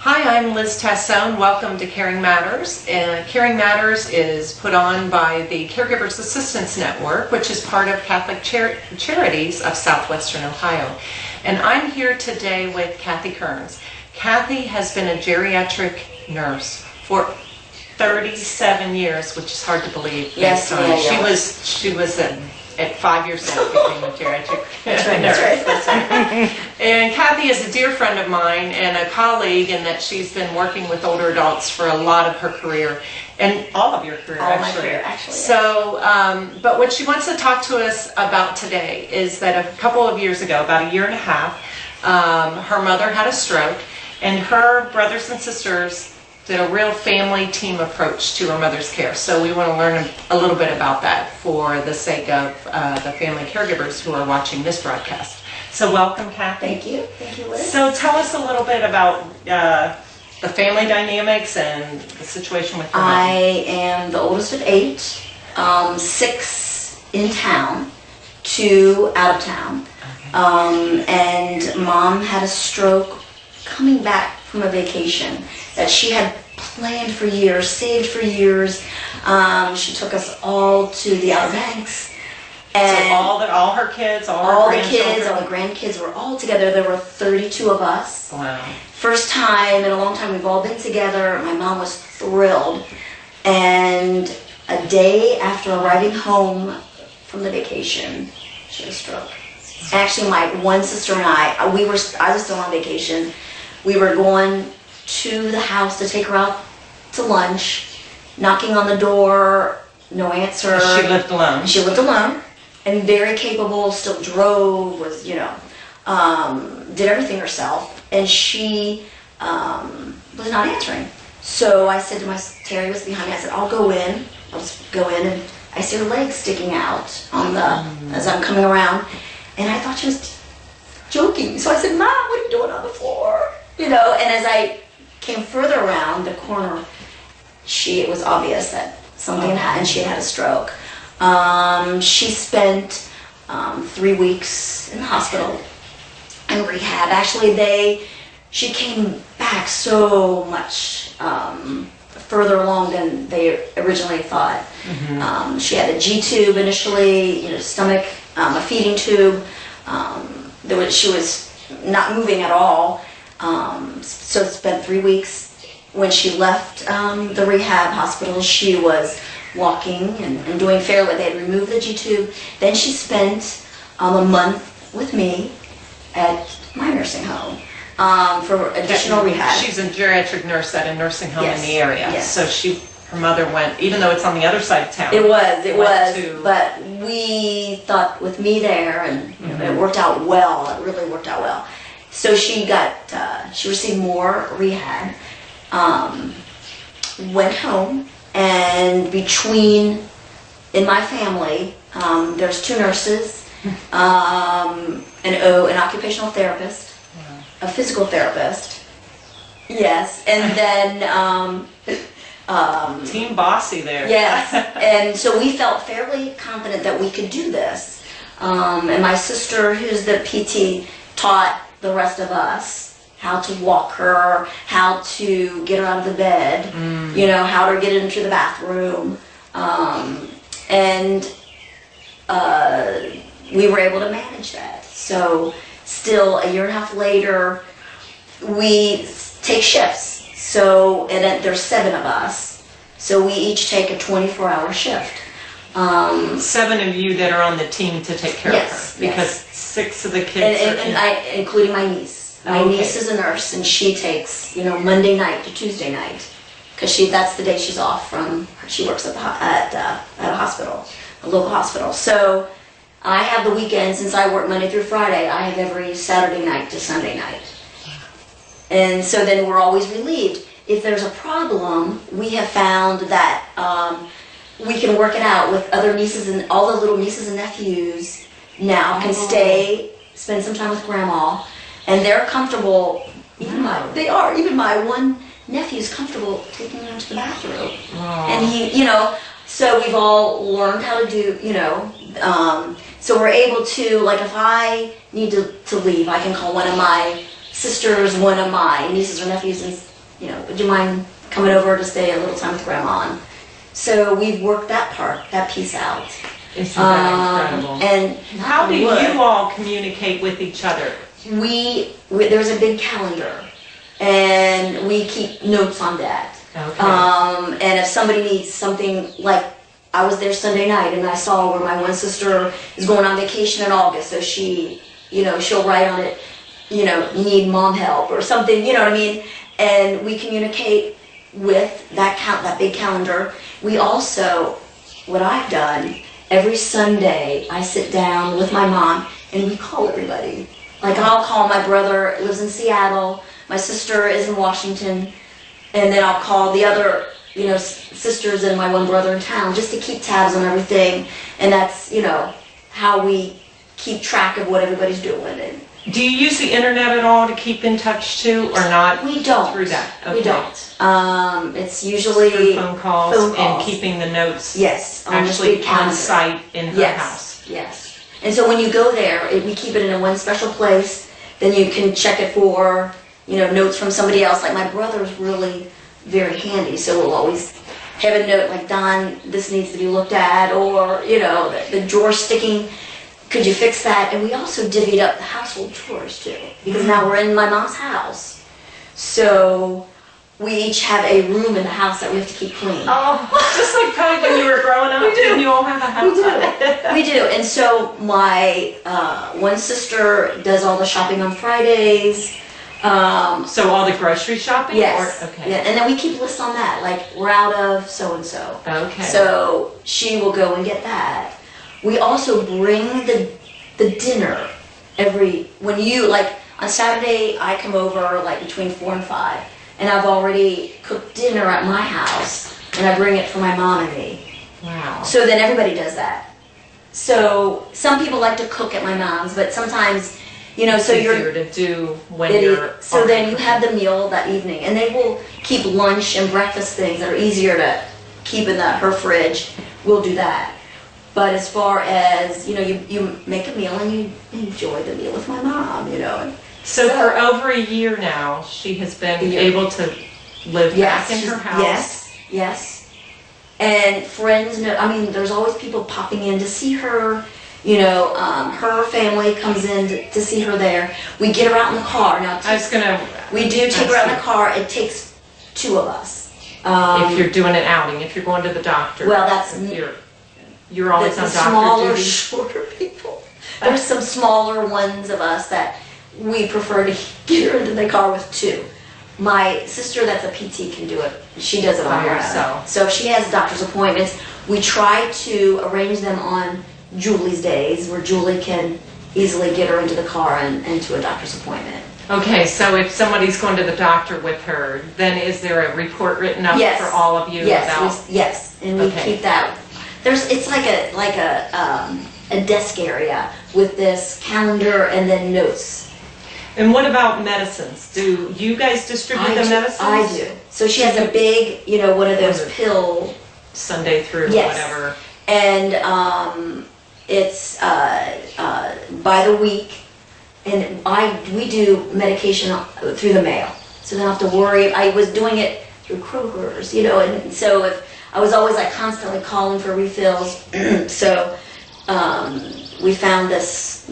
Hi, I'm Liz Tassone. Welcome to Caring Matters. Caring Matters is put on by the Caregivers Assistance Network, which is part of Catholic Charities of Southwestern Ohio. And I'm here today with Cathy Kearns. Cathy has been a geriatric nurse for 37 years, which is hard to believe. Yes, She was at 5 years old became a geriatric nurse. That's right. And Cathy is a dear friend of mine and a colleague in that she's been working with older adults for a lot of her career, and all of your career, All my career, actually. So, but what she wants to talk to us about today is that a couple of years ago, about a year and a half, her mother had a stroke, and her brothers and sisters did a real family team approach to her mother's care. So we want to learn a little bit about that for the sake of the family caregivers who are watching this broadcast. So welcome, Cathy. Thank you, Liz. So tell us a little bit about the family dynamics and the situation with your mom. I am the oldest of 8, 6 in town, 2 out of town. Okay. And Mom had a stroke coming back from a vacation that she had planned for years, saved for years. She took us all to the Outer Banks. And So all her kids, all all her the kids, grandchildren? all the grandkids were all together. There were 32 of us. Wow. First time in a long time we've all been together. My mom was thrilled. And a day after arriving home from the vacation, she had a stroke. Actually, my one sister and I was still on vacation. We were going to the house to take her out to lunch, knocking on the door, no answer. She lived alone. She lived alone and very capable, still drove, was, did everything herself. And she was not answering. So I said to Terry was behind me, I said, I'll go in. I'll just go in, and I see her legs sticking out on as I'm coming around. And I thought she was joking. So I said, Mom, what are you doing on the floor? And as I came further around the corner, it was obvious that something had happened, and she had a stroke. She spent 3 weeks in the hospital in rehab. Actually, she came back so much further along than they originally thought. Mm-hmm. She had a G-tube initially, stomach, a feeding tube. She was not moving at all. So it spent 3 weeks. When she left the rehab hospital, she was walking and doing fairly. They had removed the G-tube. Then she spent a month with me at my nursing home for additional rehab. She's a geriatric nurse at a nursing home Yes, in the area. yes. So her mother went, even though it's on the other side of town. It was, to- but we thought with me there, and it worked out well. It really worked out well. So she received more rehab, went home, and in my family, there's 2 nurses, an occupational therapist, a physical therapist, yes, and then, Team bossy there. yes, and so we felt fairly confident that we could do this. And my sister, who's the PT, taught the rest of us how to walk her, how to get her out of the bed, how to get into the bathroom. And we were able to manage that. So still a year and a half later, we take shifts. So, and there's 7 of us. So we each take a 24-hour shift. 7 of you that are on the team to take care Yes, of her. Because 6 of the kids are including my niece. My Okay. niece is a nurse, and she takes, Monday night to Tuesday night, because that's the day she's off from. She works at a hospital, a local hospital. So I have the weekend, since I work Monday through Friday. I have every Saturday night to Sunday night, and so then we're always relieved. If there's a problem, we have found that we can work it out with other nieces, and all the little nieces and nephews now can spend some time with grandma, and they're comfortable. Even my one nephew's comfortable taking them to the bathroom. And so we've all learned how to do, so we're able to, like, if I need to leave, I can call one of my sisters, one of my nieces or nephews, would you mind coming over to stay a little time with grandma? So we've worked that piece out. Isn't that incredible? And how do you all communicate with each other? There's a big calendar, and we keep notes on that. Okay. And if somebody needs something, like I was there Sunday night and I saw where my one sister is going on vacation in August, so she'll write on it, need mom help or something, you know what I mean? And we communicate with that big calendar. We also, what I've done, every Sunday I sit down with my mom and we call everybody. Like I'll call my brother, lives in Seattle, my sister is in Washington, and then I'll call the other, sisters and my one brother in town just to keep tabs on everything. And that's, how we keep track of what everybody's doing. And do you use the internet at all to keep in touch too, or not? we don't. Through that? Okay. We don't. It's usually Through phone calls, phone calls. and keeping the notes Yes, on this actually big on calendar. site in her house. Yes. And so when you go there, we keep it in one special place. Then you can check it for, notes from somebody else. Like my brother's really very handy, so we'll always have a note like, Don, this needs to be looked at, or, the drawer sticking, could you fix that? And we also divvied up the household chores too, because now we're in my mom's house. So we each have a room in the house that we have to keep clean. Oh, just like probably when you were growing up, We do. didn't you all have a house? We do. And so my one sister does all the shopping on Fridays. So all the grocery shopping? Yes. Or, okay. Yeah, and then we keep lists on that, like we're out of so-and-so. Okay. So she will go and get that. We also bring the dinner on Saturday I come over like between 4 and 5, and I've already cooked dinner at my house, and I bring it for my mom and me. Wow. So then everybody does that. So some people like to cook at my mom's, but sometimes, so It's easier to do when you're. so then you have the meal that evening, and they will keep lunch and breakfast things that are easier to keep in her fridge. We'll do that. But as far as, you make a meal and you enjoy the meal with my mom, So for over a year now, she has been able to live back in her house. Yes. And friends there's always people popping in to see her. Her family comes in to see her there. We get her out in the car. Now, we do take her out in the car. It takes 2 of us. If you're doing an outing, if you're going to the doctor. Well, that's you're always the on smaller, doctor duty. shorter people. There's some smaller ones of us that we prefer to get her into the car with 2. My sister that's a PT can do it. She does it on By her herself. own. So if she has doctor's appointments, we try to arrange them on Julie's days where Julie can easily get her into the car and to a doctor's appointment. Okay, so if somebody's going to the doctor with her, then is there a report written up Yes. for all of you about? Yes, and we Okay. keep that. It's like a desk area with this calendar and then notes. And what about medicines? Do you guys distribute the medicines? I do. So she has a big, one of those pill. Sunday through Yes. whatever. And it's by the week, and we do medication through the mail, so don't have to worry. I was doing it through Kroger's, and so if I was always constantly calling for refills, so we found this,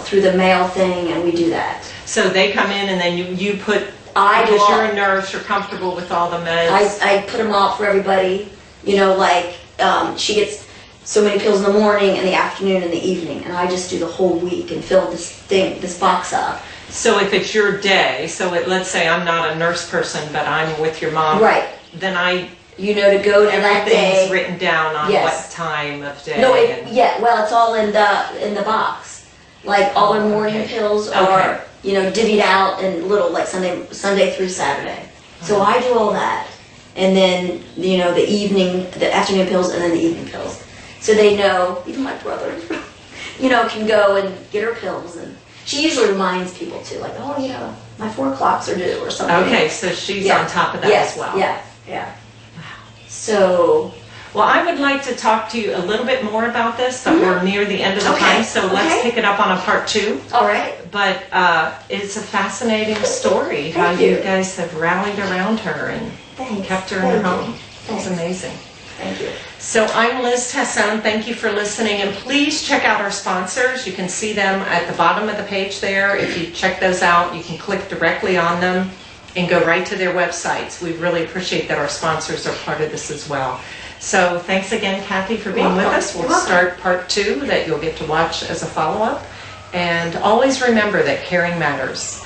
through the mail thing, and we do that. So they come in and then you put, I do because all- you're a nurse, you're comfortable with all the meds. I put them out for everybody, she gets so many pills in the morning, in the afternoon, and the evening, and I just do the whole week and fill this box up. So if it's your day, let's say I'm not a nurse person, but I'm with your mom. Right. Then To go to that day. everything's written down on Yes. what time of day. No, and- it's all in the box. Like all our morning Okay. pills are, divvied out in little, like Sunday through Saturday. So I do all that. And then, the afternoon pills and then the evening pills. So they know, even my brother, can go and get her pills. And she usually reminds people too, like, my 4 o'clocks are due or something. Okay, so she's Yeah. on top of that Yes, as well. Yeah. So, Well, I would like to talk to you a little bit more about this, but we're near the end of the Okay, time, so let's okay. pick it up on a part 2. All right. But it's a fascinating story, how Thank you you. guys have rallied around her and Thanks. kept her in her Thank you. home. It's Thanks. amazing. Thank you. So I'm Liz Tasson. Thank you for listening, and please check out our sponsors. You can see them at the bottom of the page there. If you check those out, you can click directly on them and go right to their websites. We really appreciate that our sponsors are part of this as well. So thanks again, Cathy, for being with Welcome. us. We'll You're welcome. start part 2 that you'll get to watch as a follow-up. And always remember that caring matters.